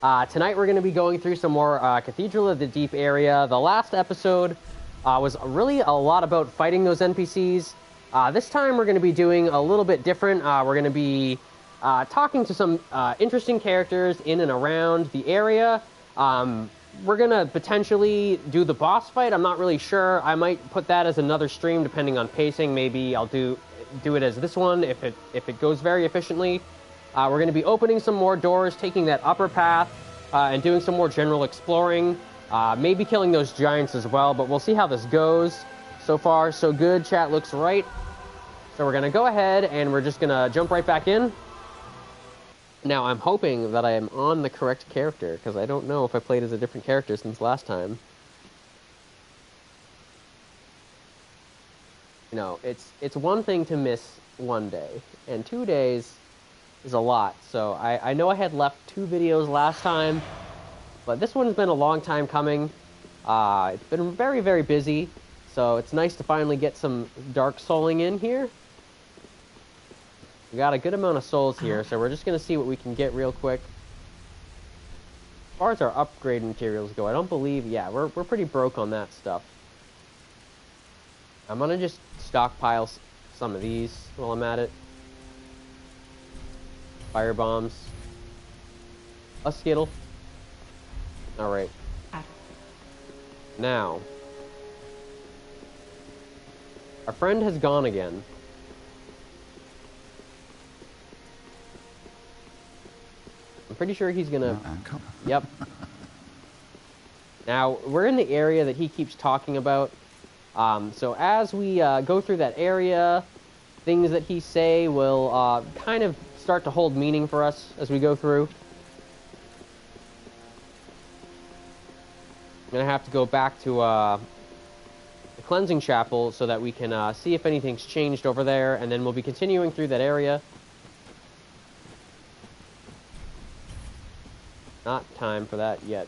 Tonight we're going to be going through some more Cathedral of the Deep area. The last episode was really a lot about fighting those NPCs. This time we're going to be doing a little bit different. We're going to be talking to some interesting characters in and around the area. We're going to potentially do the boss fight. I'm not really sure. I might put that as another stream depending on pacing. Maybe I'll do it as this one if it goes very efficiently. We're going to be opening some more doors, taking that upper path, and doing some more general exploring. Maybe killing those giants as well, but we'll see how this goes. So far, so good. Chat looks right. So we're going to go ahead, and we're just going to jump right back in. Now, I'm hoping that I am on the correct character, because I don't know if I played as a different character since last time. You know, it's one thing to miss one day, and 2 days is a lot. So I know I had left 2 videos last time, but this one's been a long time coming. It's been very, very busy, so it's nice to finally get some Dark Souling in here. We got a good amount of souls here, so we're just going to see what we can get real quick. As far as our upgrade materials go, I don't believe... Yeah, we're pretty broke on that stuff. I'm going to just stockpile some of these while I'm at it. Fire bombs. A Skittle. Alright. Now. Our friend has gone again. I'm pretty sure he's gonna... Yep. Now, we're in the area that he keeps talking about. So as we go through that area, things that he say will kind of start to hold meaning for us as we go through. I'm gonna have to go back to the cleansing chapel so that we can see if anything's changed over there, and then we'll be continuing through that area. Not time for that yet.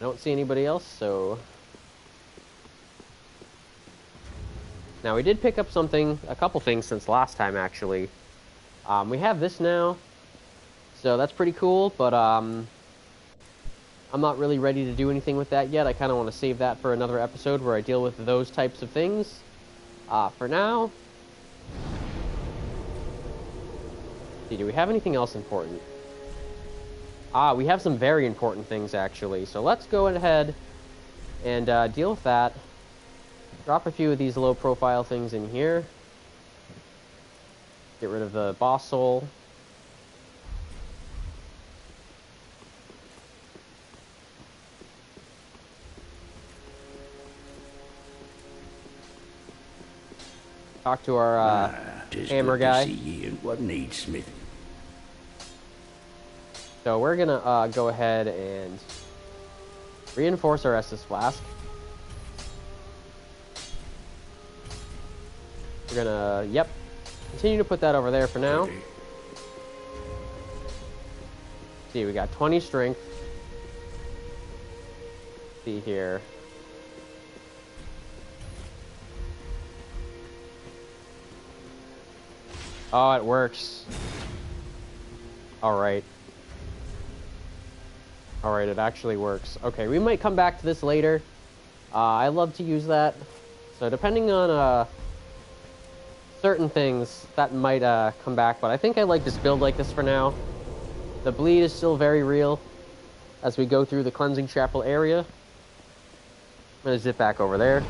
I don't see anybody else, so... Now, we did pick up something, a couple things since last time, actually. We have this now, so that's pretty cool, but I'm not really ready to do anything with that yet. I kind of want to save that for another episode where I deal with those types of things. For now... See, do we have anything else important? We have some very important things, actually, so let's go ahead and deal with that. Drop a few of these low-profile things in here. Get rid of the boss soul. Talk to our hammer guy. See ye and what needs smithing. So we're gonna go ahead and reinforce our Estus flask. We're gonna, yep, continue to put that over there for now. Okay. See, we got 20 strength. See here. Oh, it works. Alright. Alright, it actually works. Okay, we might come back to this later. I love to use that. So depending on certain things, that might come back, but I think I like this build like this for now. The bleed is still very real as we go through the cleansing chapel area. I'm gonna zip back over there.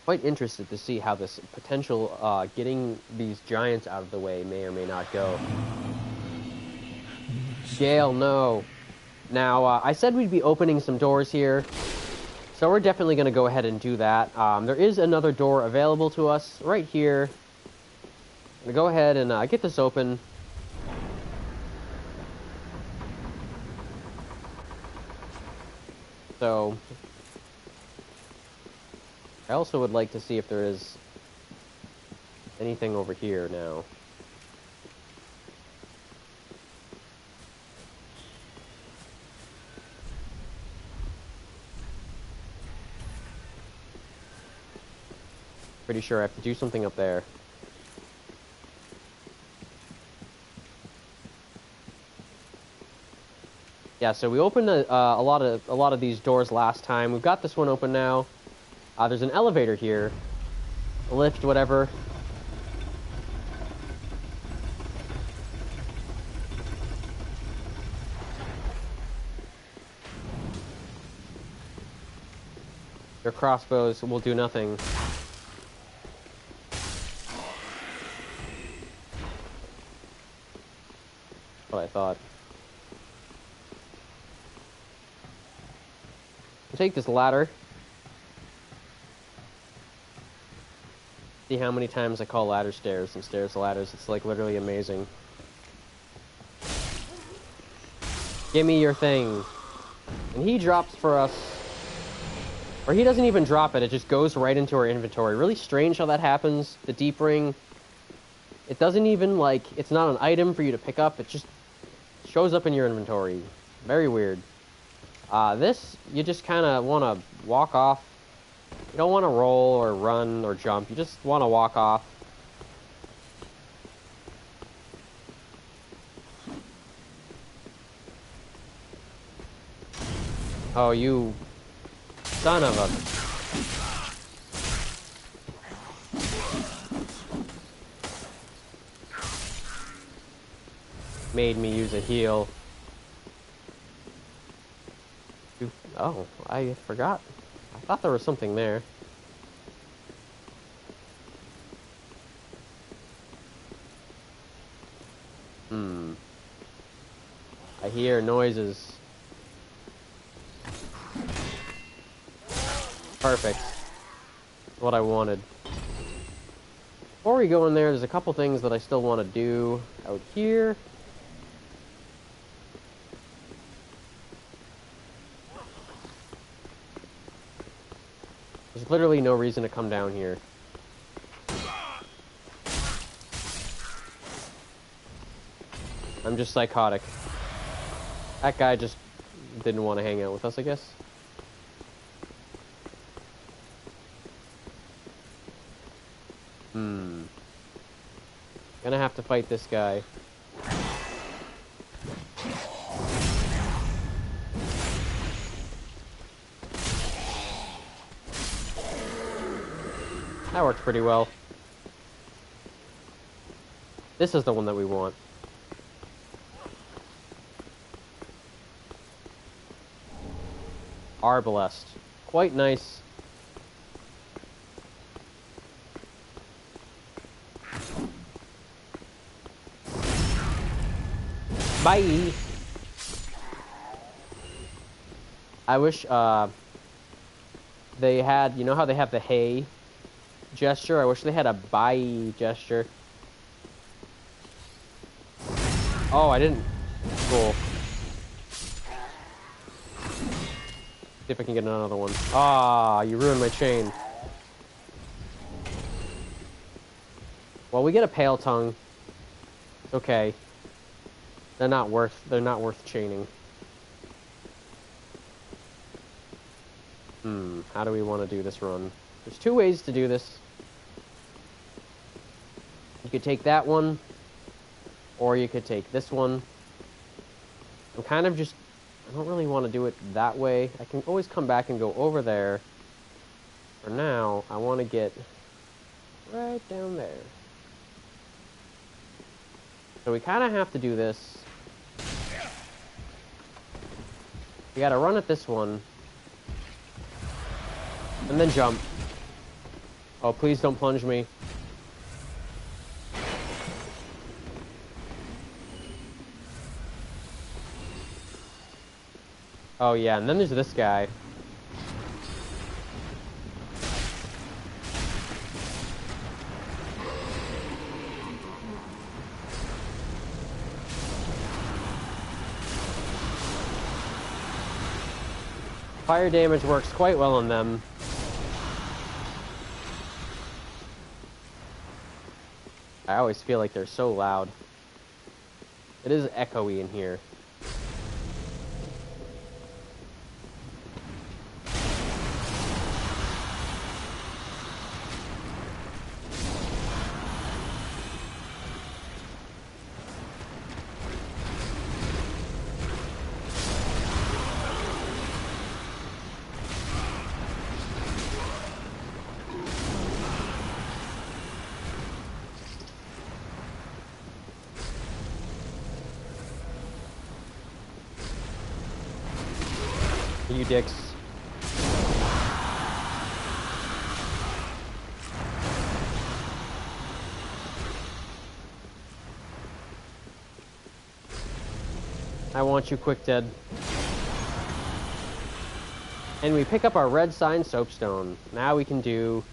Quite interested to see how this potential getting these giants out of the way may or may not go. Gale, no. Now, I said we'd be opening some doors here, so we're definitely going to go ahead and do that. There is another door available to us right here. I'm going to go ahead and get this open. So, I also would like to see if there is anything over here now. Pretty sure I have to do something up there. Yeah, so we opened a lot of these doors last time. We've got this one open now. There's an elevator here, a lift, whatever. Their crossbows will do nothing. What I thought. I'll take this ladder. See how many times I call ladders stairs and stairs ladders. It's like literally amazing. Give me your thing. And he drops for us. Or he doesn't even drop it. It just goes right into our inventory. Really strange how that happens. The deep ring. It doesn't even, like, it's not an item for you to pick up. It just shows up in your inventory. Very weird. This, you just kind of want to walk off. You don't want to roll or run or jump. You just want to walk off. Oh, you son of a... Made me use a heal. Oh, I forgot. I thought there was something there. I hear noises. Perfect. What I wanted. Before we go in there, there's a couple things that I still want to do out here. There's literally no reason to come down here. I'm just psychotic. That guy just didn't want to hang out with us, I guess. Gonna have to fight this guy. That worked pretty well. This is the one that we want. Arbalest. Quite nice. Bye! I wish, they had, you know how they have the hey gesture? I wish they had a bye gesture. Oh, I didn't. Cool. See if I can get another one. Ah, you ruined my chain. Well, we get a pale tongue. It's okay. They're not worth chaining. How do we want to do this run? There's two ways to do this. You could take that one, or you could take this one. I'm kind of just, I don't really want to do it that way. I can always come back and go over there. For now, I want to get right down there. So we kind of have to do this. We gotta run at this one. And then jump. Oh, please don't plunge me. Oh yeah, and then there's this guy. Fire damage works quite well on them. I always feel like they're so loud. It is echoey in here. You dicks. I want you quick dead. And we pick up our red sign soapstone. Now we can do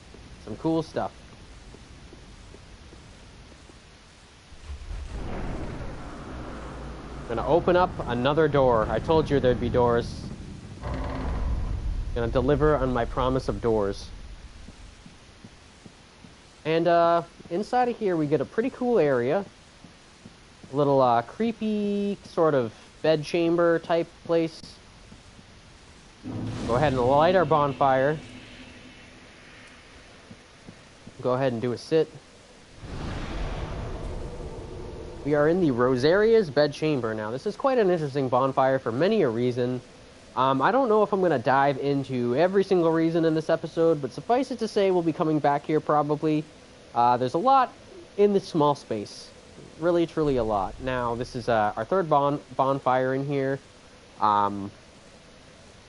some cool stuff. I'm gonna open up another door. I told you there'd be doors. Gonna deliver on my promise of doors. And inside of here we get a pretty cool area. A little creepy sort of bed chamber type place. Go ahead and light our bonfire. Go ahead and do a sit. We are in the Rosaria's bed chamber now. This is quite an interesting bonfire for many a reason. I don't know if I'm going to dive into every single reason in this episode, but suffice it to say we'll be coming back here probably. There's a lot in this small space. Really, truly a lot. Now, this is our third bonfire in here. A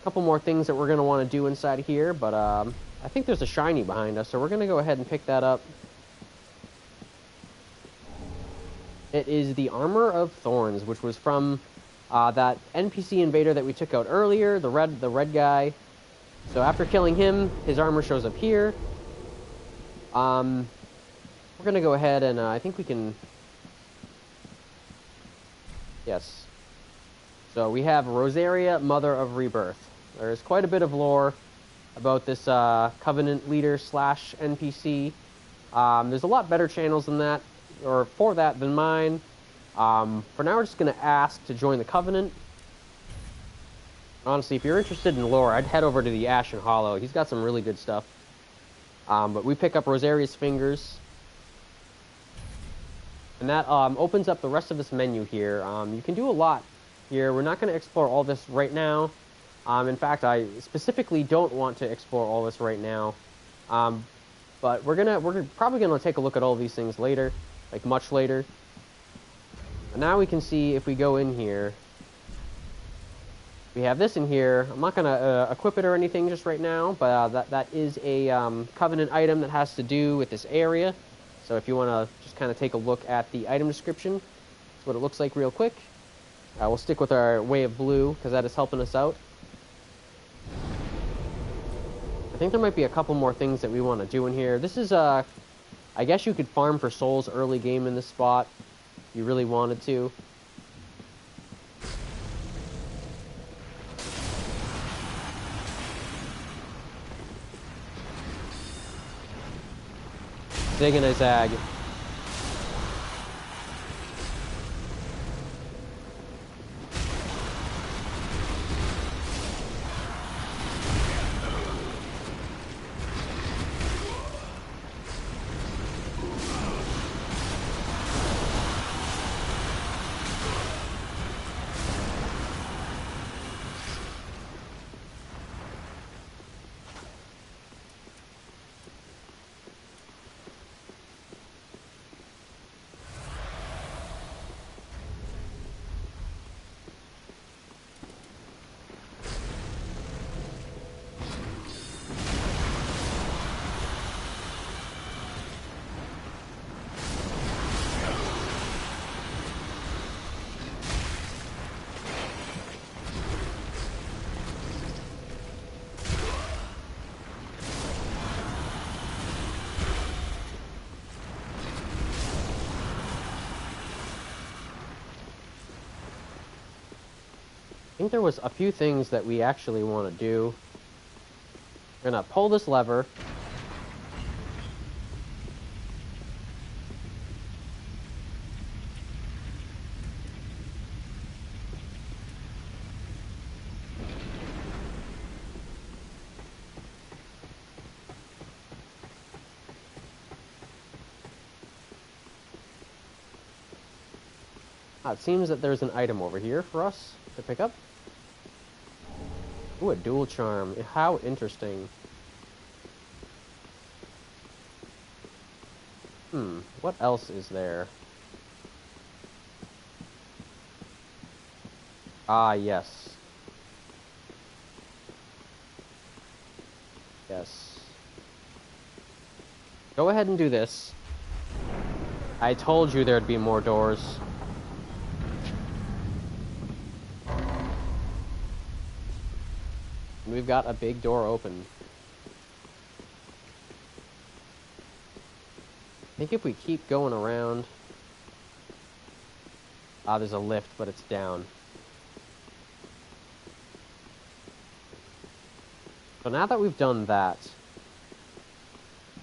couple more things that we're going to want to do inside of here, but I think there's a shiny behind us, so we're going to go ahead and pick that up. It is the Armor of Thorns, which was from that NPC invader that we took out earlier, the red guy. So after killing him, his armor shows up here. We're gonna go ahead and I think we can. Yes. So we have Rosaria, Mother of Rebirth. There's quite a bit of lore about this Covenant leader / NPC. There's a lot better channels than that, or for that, than mine. For now, we're just going to ask to join the Covenant. Honestly, if you're interested in lore, I'd head over to the Ashen Hollow. He's got some really good stuff. But we pick up Rosaria's Fingers. And that opens up the rest of this menu here. You can do a lot here. We're not going to explore all this right now. In fact, I specifically don't want to explore all this right now. But we're probably going to take a look at all these things later, like much later. And now we can see if we go in here. We have this in here. I'm not going to equip it or anything just right now, but that is a Covenant item that has to do with this area. So if you want to just kind of take a look at the item description, that's what it looks like real quick. We'll stick with our Way of Blue, because that is helping us out. I think there might be a couple more things that we want to do in here. This is, I guess you could farm for souls early game in this spot, if you really wanted to. Digging a zag. I think there was a few things that we actually want to do. We're going to pull this lever. It seems that there's an item over here for us to pick up. Ooh, a dual charm. How interesting. What else is there? Ah, yes. Yes. Go ahead and do this. I told you there'd be more doors. We've got a big door open. I think if we keep going around... Ah, there's a lift, but it's down. So now that we've done that,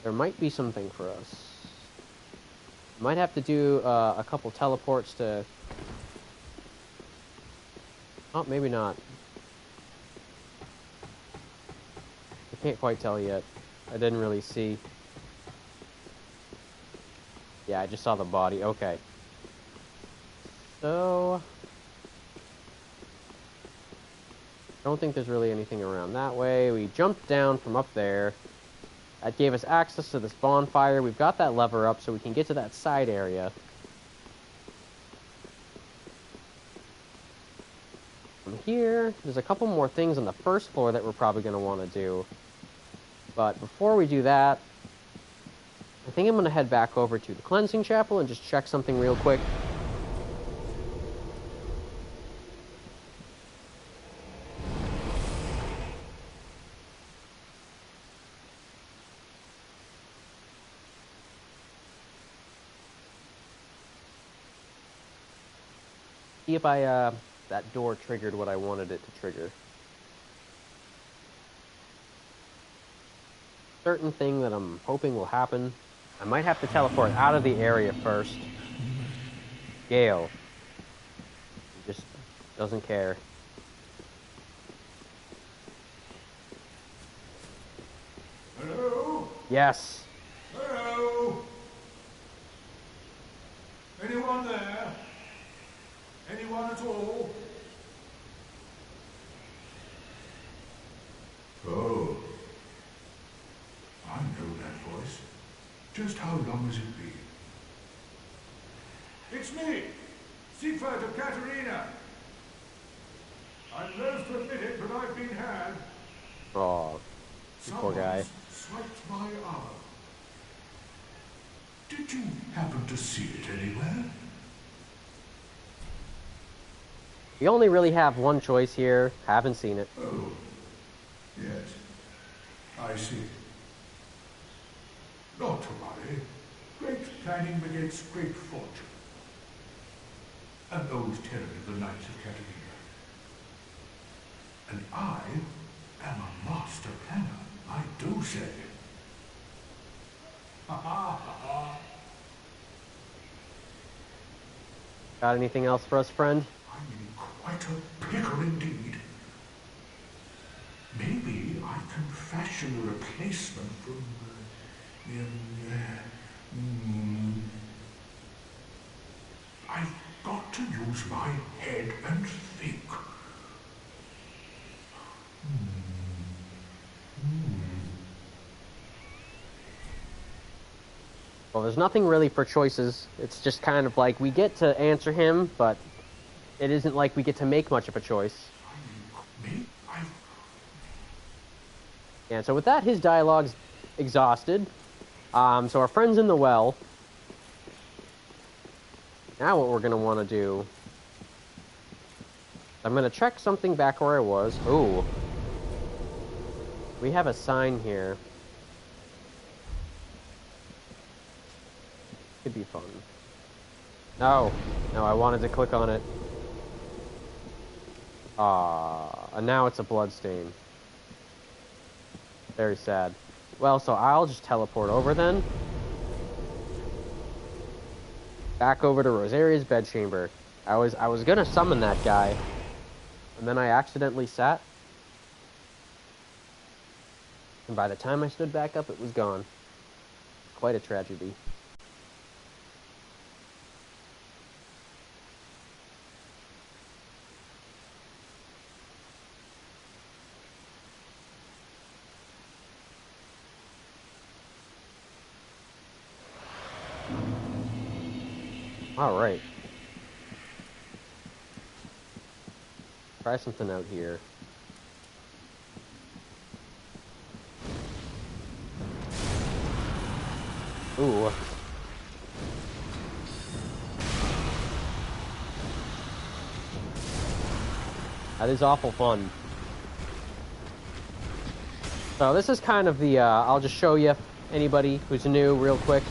there might be something for us. Might have to do a couple teleports to... Oh, maybe not. I can't quite tell yet. I didn't really see. Yeah, I just saw the body. Okay. So... I don't think there's really anything around that way. We jumped down from up there. That gave us access to this bonfire. We've got that lever up so we can get to that side area. From here, there's a couple more things on the first floor that we're probably going to want to do. But before we do that, I think I'm going to head back over to the cleansing chapel and just check something real quick. See if that door triggered what I wanted it to trigger. Certain thing that I'm hoping will happen. I might have to teleport out of the area first. Gale. Just doesn't care. Hello? Yes. Hello? Anyone there? Anyone at all? Oh. I know that voice. Just how long has it been? It's me, Siegfried of Caterina. I'm loath to admit it, but I've been had. Oh, poor guy. Someone's swiped my arm. Did you happen to see it anywhere? We only really have one choice here. Haven't seen it. Oh, yes. I see. Not to worry. Great planning begets great fortune. An old tenant of the Knights of Cathedral. And I am a master planner, I do say. Ha ha ha ha. Got anything else for us, friend? I'm in quite a pickle indeed. Maybe I can fashion a replacement from... I've got to use my head and think. Well, there's nothing really for choices. It's just kind of like we get to answer him, but it isn't like we get to make much of a choice. And so with that, his dialogue's exhausted. So our friend's in the well. Now what we're going to want to do... I'm going to check something back where I was. Ooh. We have a sign here. Could be fun. No. No, I wanted to click on it. And now it's a bloodstain. Very sad. Well, so I'll just teleport over then. Back over to Rosaria's bedchamber. I was gonna summon that guy, and then I accidentally sat. And by the time I stood back up, it was gone. Quite a tragedy. All right. Try something out here. Ooh. That is awful fun. So this is kind of the, I'll just show you, anybody who's new, real quick.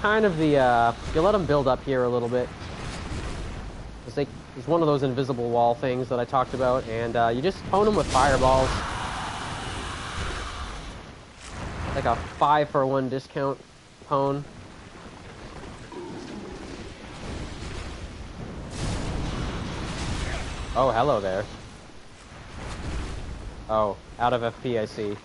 Kind of the, you let them build up here a little bit. It's one of those invisible wall things that I talked about, and you just pwn them with fireballs. Like a 5-for-1 discount pwn. Oh, hello there. Oh, out of FP, I see.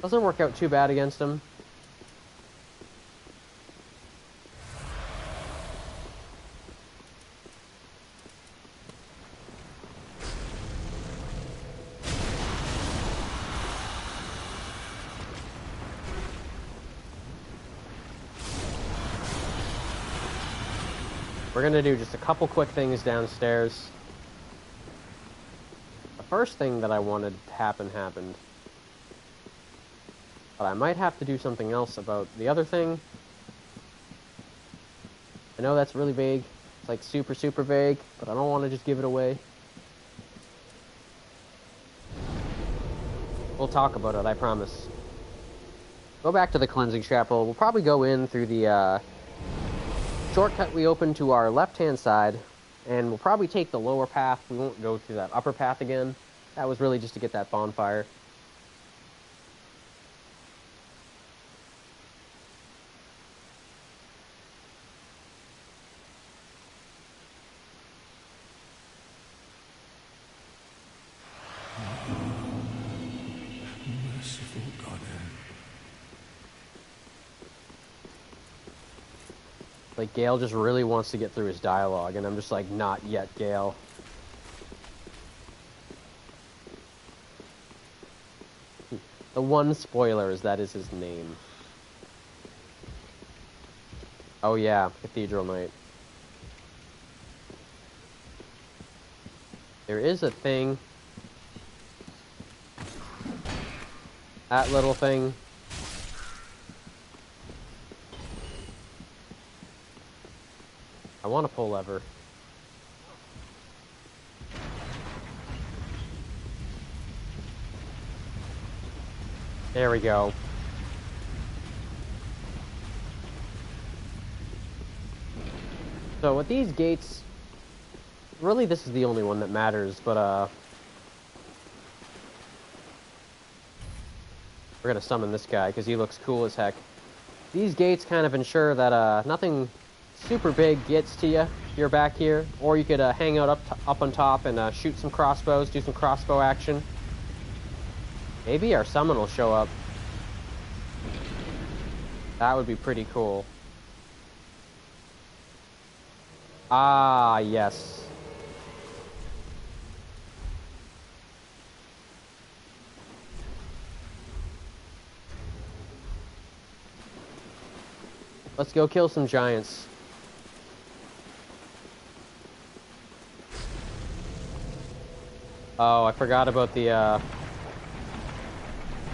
Doesn't work out too bad against him. We're gonna do just a couple quick things downstairs. The first thing that I wanted to happen happened. But I might have to do something else about the other thing. I know that's really vague. It's like super, super vague, but I don't want to just give it away. We'll talk about it, I promise. Go back to the cleansing chapel. We'll probably go in through the shortcut we opened to our left-hand side, and we'll probably take the lower path. We won't go through that upper path again. That was really just to get that bonfire. Merciful Godhead. Like, Gale just really wants to get through his dialogue, and I'm just like, not yet, Gale. The one spoiler is that is his name. Oh yeah, Cathedral Knight. There is a thing. That little thing. I want to pull lever. There we go. So with these gates, really this is the only one that matters, but we're gonna summon this guy because he looks cool as heck. These gates kind of ensure that nothing super big gets to you. You're back here, or you could hang out up on top and shoot some crossbows, do some crossbow action. Maybe our summon will show up. That would be pretty cool. Ah, yes. Let's go kill some giants. Oh, I forgot about the,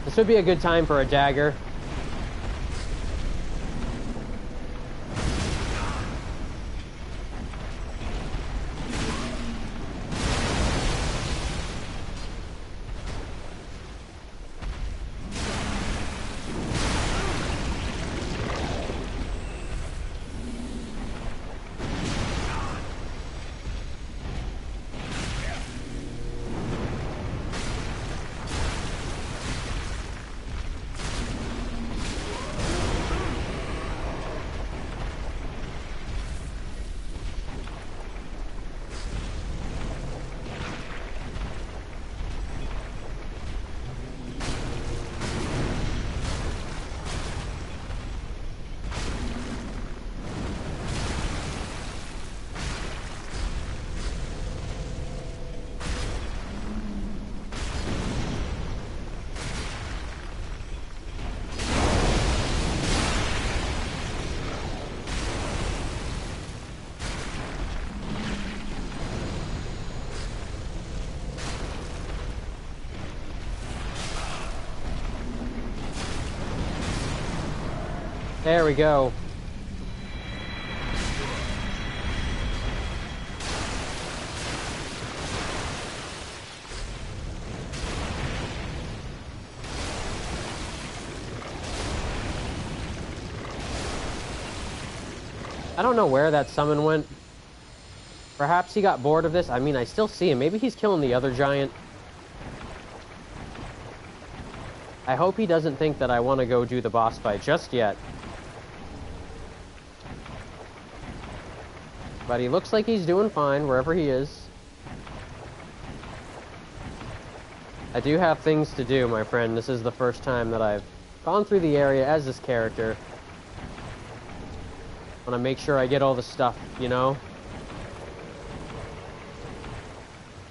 This would be a good time for a dagger. There we go. I don't know where that summon went. Perhaps he got bored of this. I mean, I still see him. Maybe he's killing the other giant. I hope he doesn't think that I want to go do the boss fight just yet. But he looks like he's doing fine wherever he is. I do have things to do, my friend. This is the first time that I've gone through the area as this character. I want to make sure I get all the stuff, you know?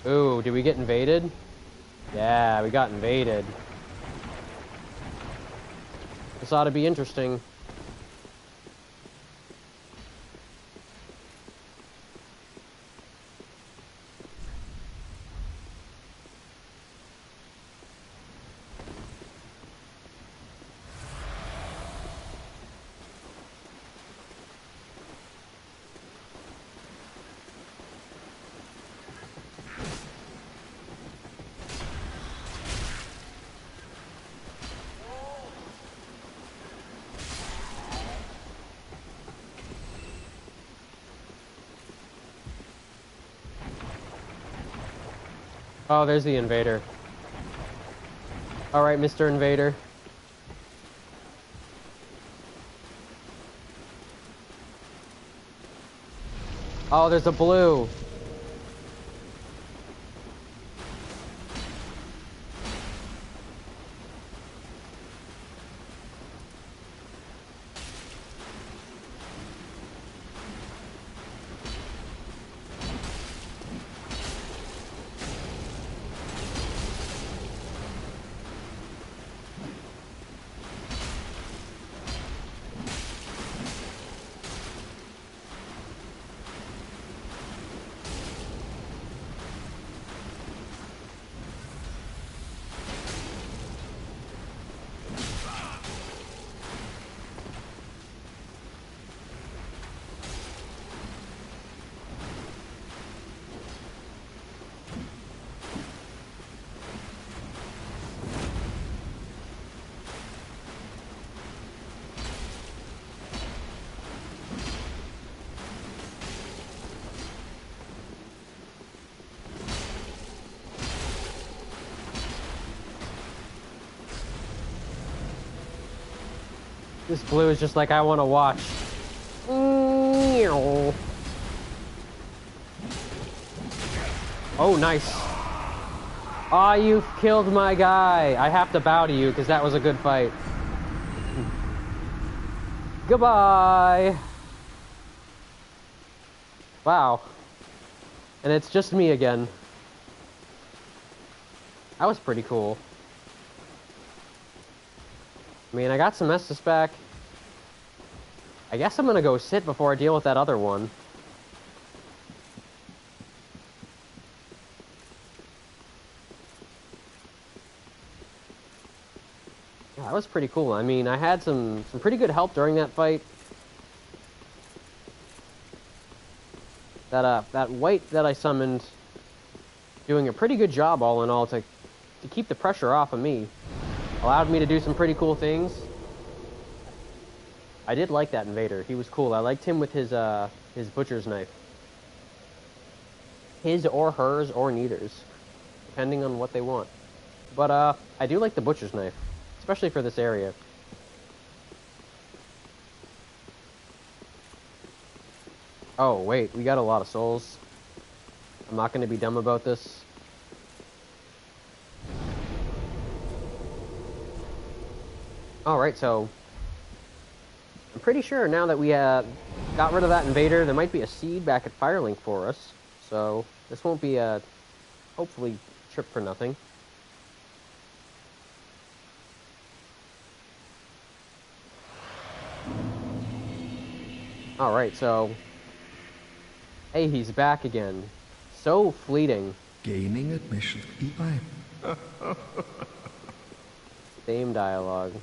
Ooh, did we get invaded? Yeah, we got invaded. This ought to be interesting. Oh, there's the invader. Alright, Mr. Invader. Oh, there's a blue. This blue is just like I want to watch. Oh, nice. Aw, you killed my guy. I have to bow to you because that was a good fight. Goodbye. Wow. And it's just me again. That was pretty cool. I mean, I got some Estus back. I guess I'm gonna go sit before I deal with that other one. Yeah, that was pretty cool. I mean, I had some pretty good help during that fight. That white that I summoned doing a pretty good job all in all to keep the pressure off of me. Allowed me to do some pretty cool things. I did like that invader. He was cool. I liked him with his butcher's knife. His or hers or neither's, depending on what they want. But I do like the butcher's knife, especially for this area. Oh, wait, we got a lot of souls. I'm not going to be dumb about this. Alright, so I'm pretty sure now that we got rid of that invader, there might be a seed back at Firelink for us. So this won't be a, hopefully, trip for nothing. Alright, so... Hey, he's back again. So fleeting. Gaining admission. Same dialogue.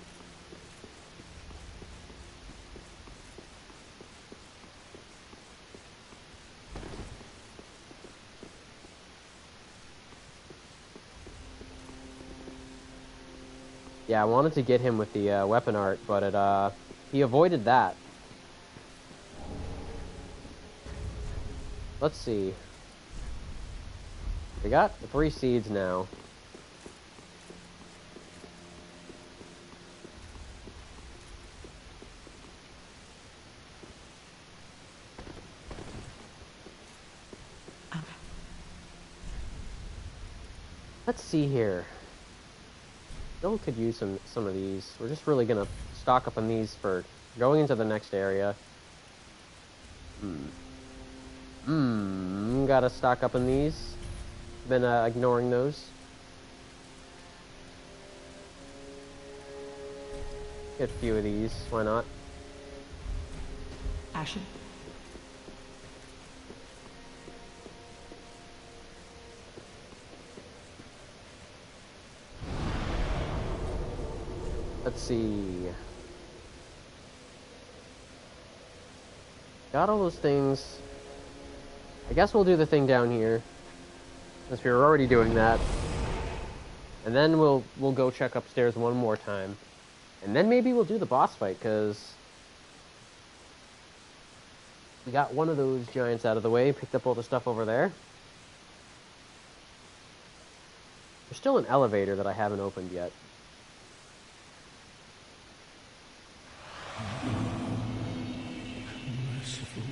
Yeah, I wanted to get him with the weapon art, but he avoided that. Let's see. We got 3 seeds now. Let's see here. Still could use some of these. We're just really gonna stock up on these for going into the next area. Gotta stock up on these. Been ignoring those. Get a few of these. Why not? Ashen. Let's see. Got all those things. I guess we'll do the thing down here, since we were already doing that. And then we'll go check upstairs one more time. And then maybe we'll do the boss fight, because we got one of those giants out of the way, picked up all the stuff over there. There's still an elevator that I haven't opened yet. Merciful.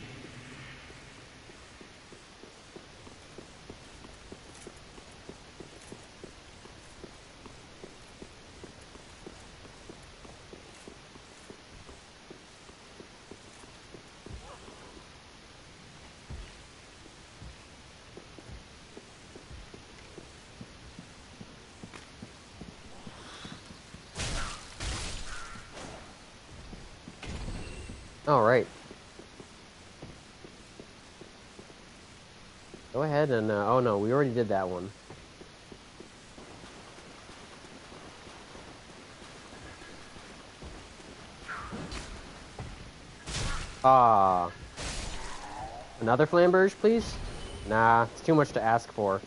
All right. Go ahead and, oh no, we already did that one. Ah. Another flamberge, please? Nah, it's too much to ask for.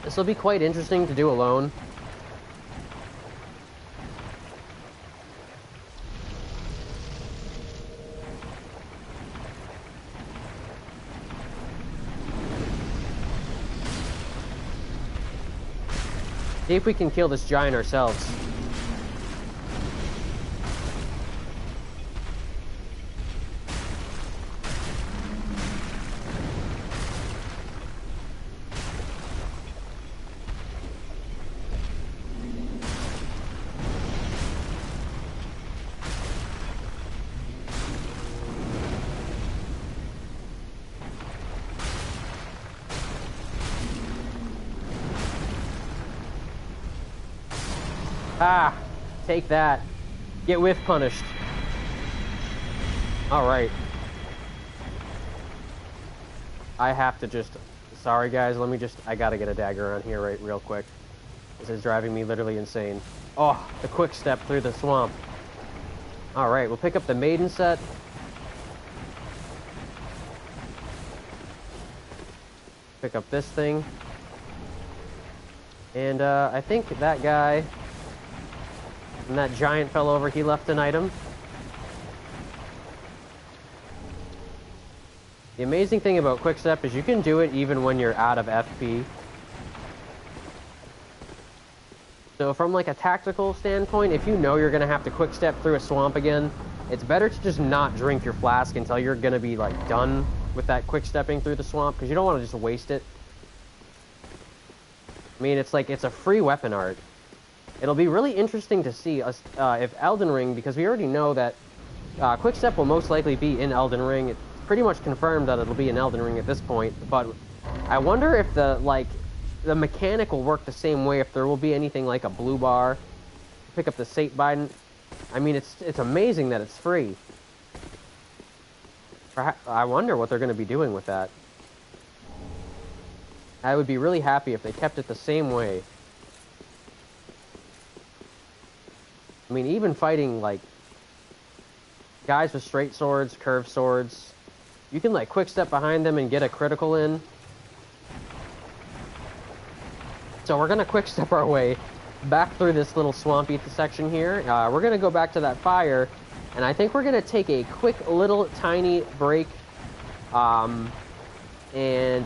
This will be quite interesting to do alone. See if we can kill this giant ourselves. Ah, take that. Get whiff punished. Alright. I have to just... Sorry guys, let me just... I gotta get a dagger around here real quick. This is driving me literally insane. Oh, the quick step through the swamp. Alright, we'll pick up the maiden set. Pick up this thing. And I think that guy... And that giant fell over, he left an item. The amazing thing about Quickstep is you can do it even when you're out of FP. So from like a tactical standpoint, if you know you're going to have to Quickstep through a swamp again, it's better to just not drink your flask until you're going to be like done with that Quickstepping through the swamp, because you don't want to just waste it. I mean, it's like, it's a free weapon art. It'll be really interesting to see us, if Elden Ring, because we already know that Quickstep will most likely be in Elden Ring. It's pretty much confirmed that it'll be in Elden Ring at this point, but I wonder if the mechanic will work the same way, if there will be anything like a blue bar. Pick up the Sate Biden. I mean, it's amazing that it's free. I wonder what they're going to be doing with that. I would be really happy if they kept it the same way. I mean, even fighting, like, guys with straight swords, curved swords, you can, like, quick step behind them and get a critical in. So we're gonna quick step our way back through this little swampy section here. We're gonna go back to that fire, and I think we're gonna take a quick little tiny break. And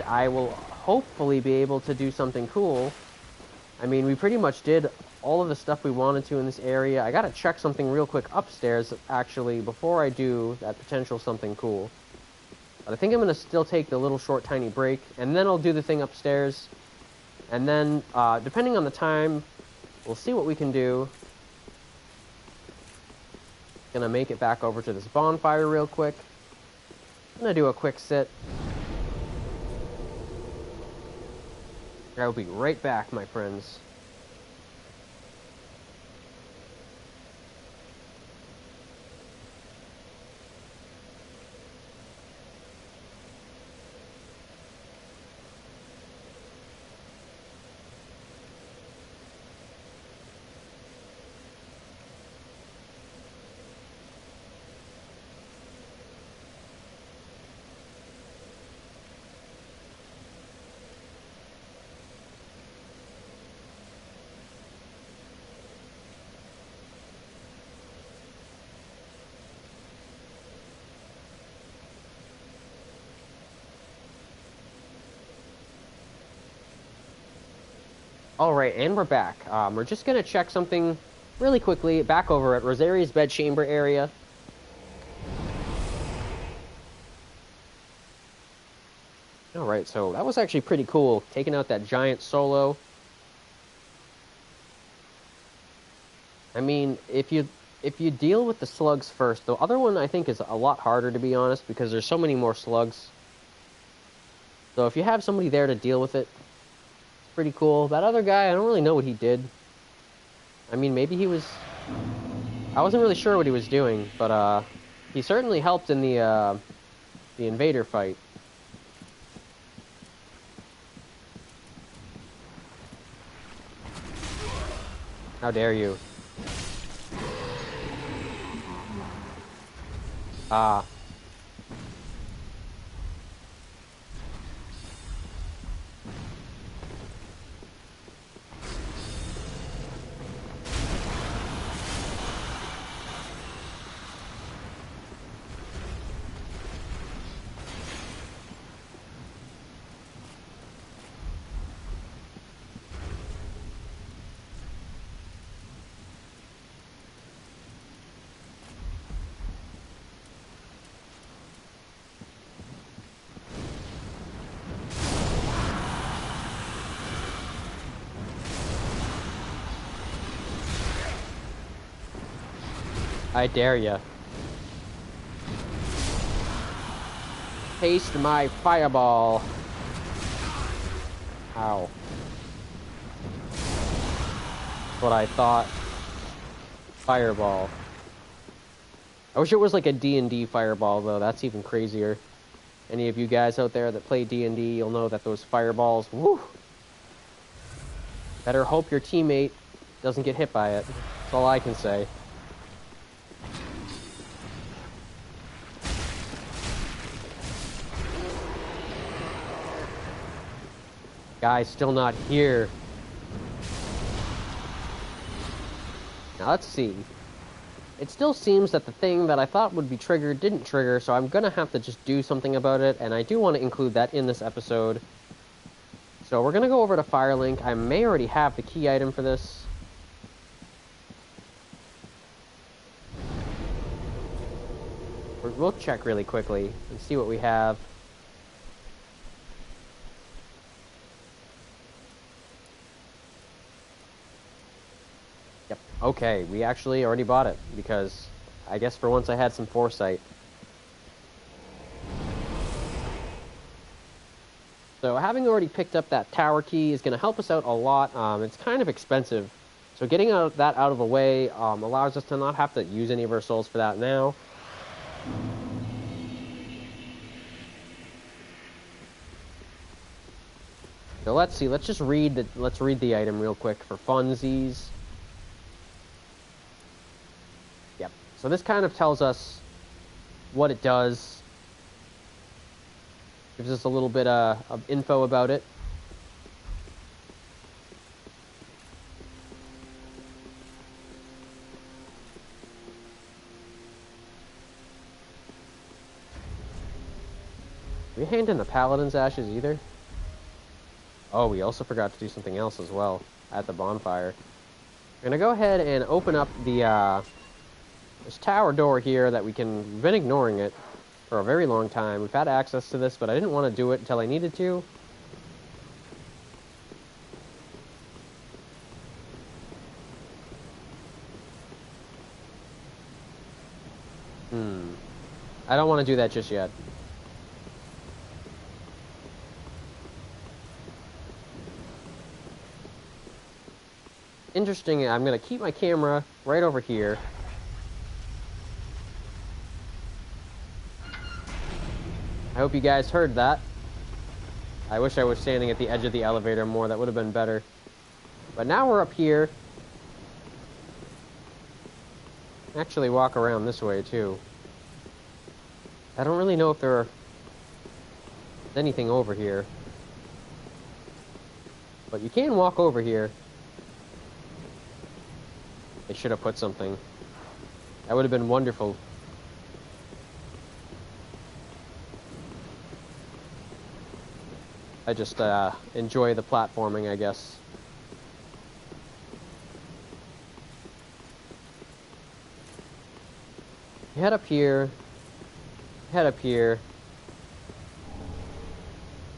I will hopefully be able to do something cool. I mean, we pretty much did all of the stuff we wanted to in this area. I gotta check something real quick upstairs, actually, before I do that potential something cool. But I think I'm gonna still take the little short tiny break, and then I'll do the thing upstairs. And then, depending on the time, we'll see what we can do. Gonna make it back over to this bonfire real quick. Gonna do a quick sit. I'll be right back, my friends. Alright, and we're back. We're just gonna check something really quickly back over at Rosaria's bedchamber area. Alright, so that was actually pretty cool, taking out that giant solo. I mean, if you deal with the slugs first, the other one I think is a lot harder, to be honest, because there's so many more slugs. So if you have somebody there to deal with it, pretty cool. That other guy, I don't really know what he did. I mean, maybe he was... I wasn't really sure what he was doing, but he certainly helped in the invader fight. How dare you? Ah. I dare ya. Taste my fireball. Ow. That's what I thought. Fireball. I wish it was like a D&D fireball, though. That's even crazier. Any of you guys out there that play D&D, you'll know that those fireballs, woo! Better hope your teammate doesn't get hit by it. That's all I can say. Guy's still not here. Now let's see. It still seems that the thing that I thought would be triggered didn't trigger, so I'm gonna have to just do something about it, and I do want to include that in this episode. So we're gonna go over to Firelink. I may already have the key item for this. We'll check really quickly and see what we have. Yep. Okay, we actually already bought it, because I guess for once I had some foresight. So having already picked up that tower key is going to help us out a lot. It's kind of expensive. So getting that out of the way allows us to not have to use any of our souls for that now. So let's see, let's read the item real quick for funsies. Yep. So this kind of tells us what it does. Gives us a little bit of info about it. we hand in the paladin's ashes either? Oh, we also forgot to do something else as well at the bonfire. We're gonna go ahead and open up the this tower door here that we've been ignoring it for a very long time. We've had access to this, but I didn't want to do it until I needed to. I don't want to do that just yet. Interesting, I'm going to keep my camera right over here. I hope you guys heard that. I wish I was standing at the edge of the elevator more, that would have been better. But now we're up here. Actually walk around this way too. I don't really know if there's anything over here. But you can walk over here. They should have put something. That would have been wonderful. I just enjoy the platforming, I guess. Head up here. Head up here.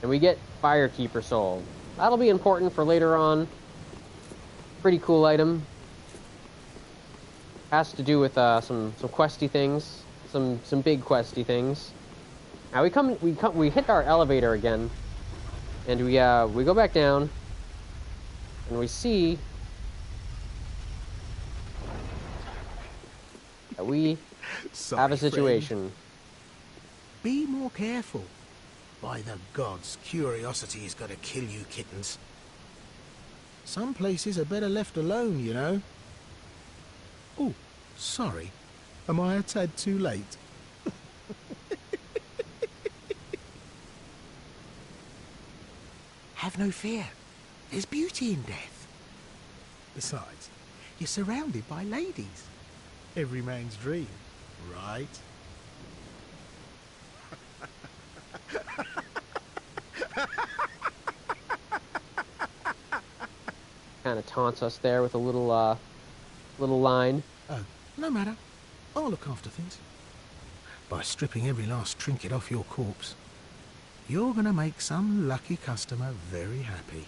And we get Firekeeper Soul. That'll be important for later on. Pretty cool item. Has to do with some questy things. Some big questy things. Now we hit our elevator again. And we go back down. And we see that we have a situation. Friend. Be more careful. By the gods, curiosity is going to kill you kittens. Some places are better left alone, you know. Oh, sorry. Am I a tad too late? Have no fear. There's beauty in death. Besides, you're surrounded by ladies. Every man's dream, right? Kind of taunts us there with a little line. Oh, no matter. I'll look after things. By stripping every last trinket off your corpse, you're gonna make some lucky customer very happy.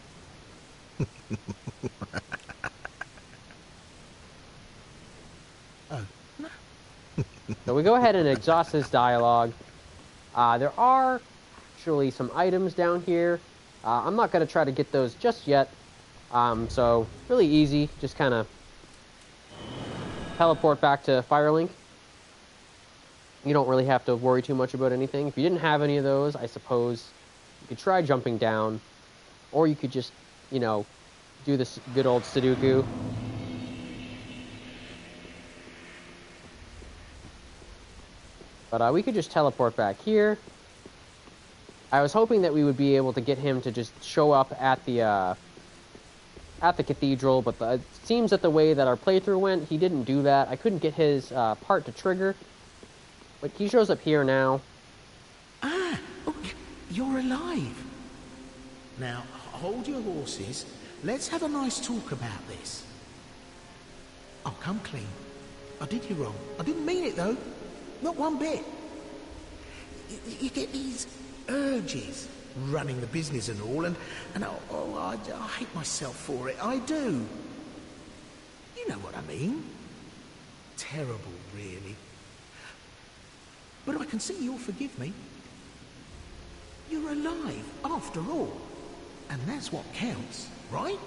Oh, no. So we go ahead and exhaust this dialogue. There are actually some items down here. I'm not going to try to get those just yet. So really easy. Just kind of teleport back to Firelink. You don't really have to worry too much about anything. If you didn't have any of those, I suppose you could try jumping down. Or you could just, you know, do this good old Sudoku. But we could just teleport back here. I was hoping that we would be able to get him to just show up at the cathedral, but it seems that the way that our playthrough went, he didn't do that. I couldn't get his part to trigger, but he shows up here now. Ah, oh, you're alive. Now, hold your horses. Let's have a nice talk about this. Oh, come clean. I did you wrong. I didn't mean it, though. Not one bit. You get these urges, running the business and all, and I hate myself for it. I do. You know what I mean. Terrible, really. But I can see you'll forgive me. You're alive, after all. And that's what counts, right?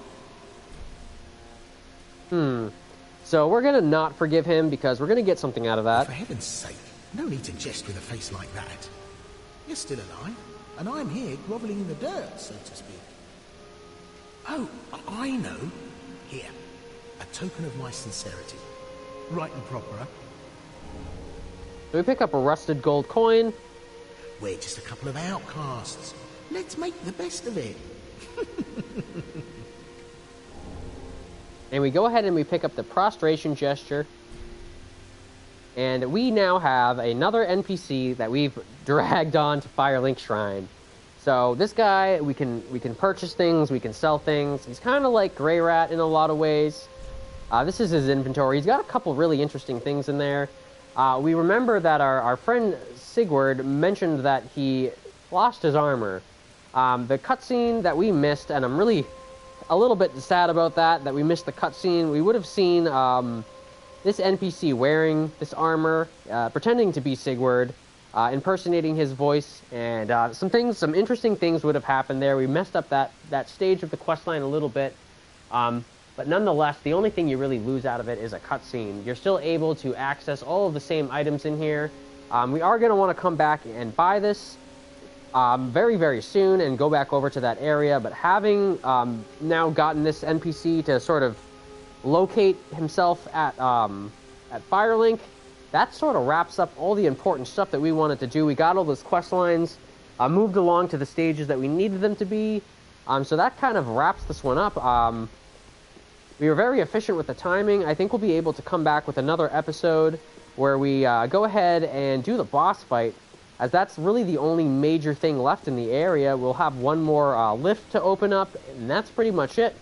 So we're going to not forgive him because we're going to get something out of that. For heaven's sake, no need to jest with a face like that. You're still alive, and I'm here grovelling in the dirt, so to speak. Oh, I know. Here, a token of my sincerity. Right and proper, huh? So we pick up a rusted gold coin. We're just a couple of outcasts. Let's make the best of it. And we go ahead and we pick up the prostration gesture. And we now have another NPC that we've dragged on to Firelink Shrine. So this guy, we can purchase things, we can sell things. He's kind of like Grey Rat in a lot of ways. This is his inventory. He's got a couple really interesting things in there. We remember that our friend Sigurd mentioned that he lost his armor. The cutscene that we missed, and I'm really a little bit sad about that we missed the cutscene. We would have seen this NPC wearing this armor, pretending to be Sigurd, impersonating his voice, and some interesting things would have happened there. We messed up that stage of the questline a little bit. But nonetheless, the only thing you really lose out of it is a cutscene. You're still able to access all of the same items in here. We are going to want to come back and buy this very, very soon and go back over to that area. But having now gotten this NPC to sort of locate himself at Firelink, that sort of wraps up all the important stuff that we wanted to do. We got all those quest lines, moved along to the stages that we needed them to be. So that kind of wraps this one up. We were very efficient with the timing. I think we'll be able to come back with another episode where we go ahead and do the boss fight, as that's really the only major thing left in the area. We'll have one more lift to open up, and that's pretty much it.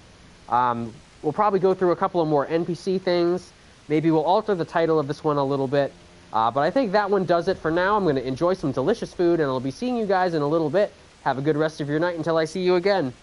We'll probably go through a couple of more NPC things. Maybe we'll alter the title of this one a little bit. But I think that one does it for now. I'm going to enjoy some delicious food, and I'll be seeing you guys in a little bit. Have a good rest of your night until I see you again.